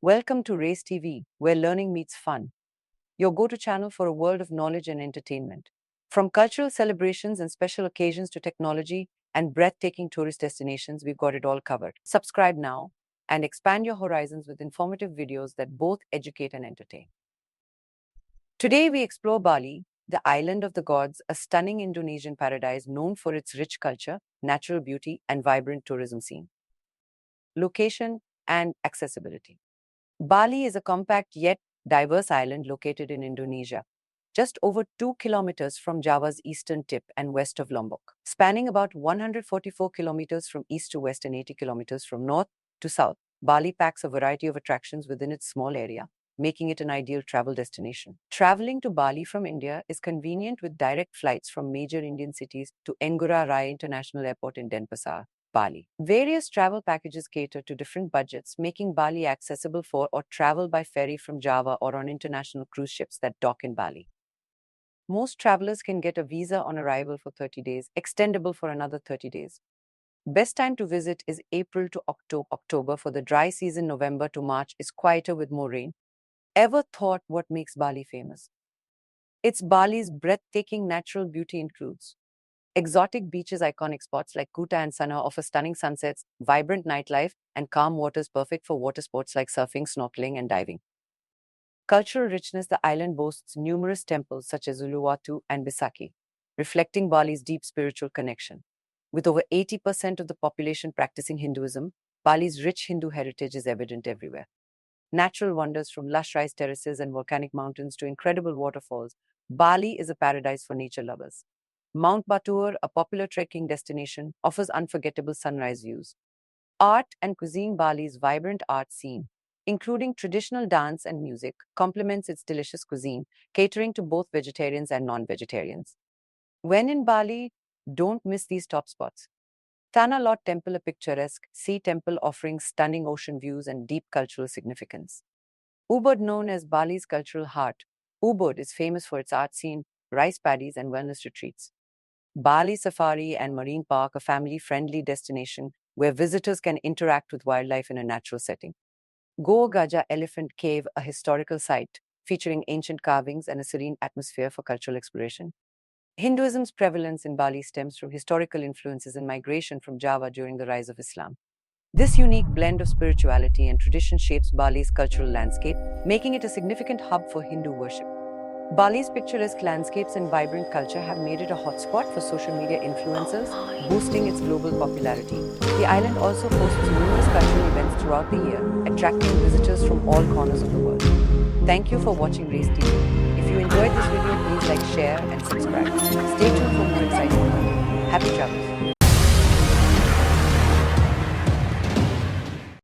Welcome to Race TV, where learning meets fun, your go to channel for a world of knowledge and entertainment. From cultural celebrations and special occasions to technology and breathtaking tourist destinations, we've got it all covered. Subscribe now and expand your horizons with informative videos that both educate and entertain. Today, we explore Bali, the island of the gods, a stunning Indonesian paradise known for its rich culture, natural beauty, and vibrant tourism scene. Location and accessibility. Bali is a compact yet diverse island located in Indonesia, just over 2 kilometers from Java's eastern tip and west of Lombok, spanning about 144 kilometers from east to west and 80 kilometers from north to south. Bali packs a variety of attractions within its small area, making it an ideal travel destination. Traveling to Bali from India is convenient with direct flights from major Indian cities to Ngurah Rai International Airport in Denpasar, Bali. Various travel packages cater to different budgets, making Bali accessible for or travel by ferry from Java or on international cruise ships that dock in Bali. Most travelers can get a visa on arrival for 30 days, extendable for another 30 days. Best time to visit is April to October. For the dry season, November to March is quieter with more rain. Ever thought what makes Bali famous? It's Bali's breathtaking natural beauty includes exotic beaches, iconic spots like Kuta and Sana offer stunning sunsets, vibrant nightlife, and calm waters perfect for water sports like surfing, snorkeling, and diving. Cultural richness, the island boasts numerous temples such as Uluwatu and Bisaki, reflecting Bali's deep spiritual connection. With over 80% of the population practicing Hinduism, Bali's rich Hindu heritage is evident everywhere. Natural wonders from lush rice terraces and volcanic mountains to incredible waterfalls, Bali is a paradise for nature lovers. Mount Batur, a popular trekking destination, offers unforgettable sunrise views. Art and cuisine, Bali's vibrant art scene, including traditional dance and music, complements its delicious cuisine, catering to both vegetarians and non-vegetarians. When in Bali, don't miss these top spots. Tanah Lot Temple, a picturesque sea temple offering stunning ocean views and deep cultural significance. Ubud, known as Bali's cultural heart, Ubud is famous for its art scene, rice paddies, and wellness retreats. Bali Safari and Marine Park, a family-friendly destination where visitors can interact with wildlife in a natural setting. Goa Gaja Elephant Cave, a historical site featuring ancient carvings and a serene atmosphere for cultural exploration. Hinduism's prevalence in Bali stems from historical influences and migration from Java during the rise of Islam. This unique blend of spirituality and tradition shapes Bali's cultural landscape, making it a significant hub for Hindu worship. Bali's picturesque landscapes and vibrant culture have made it a hotspot for social media influencers, boosting its global popularity. The island also hosts numerous cultural events throughout the year, attracting visitors from all corners of the world. Thank you for watching Race TV. If you enjoyed this video, please like, share, and subscribe. Stay tuned for more exciting content. Happy travels!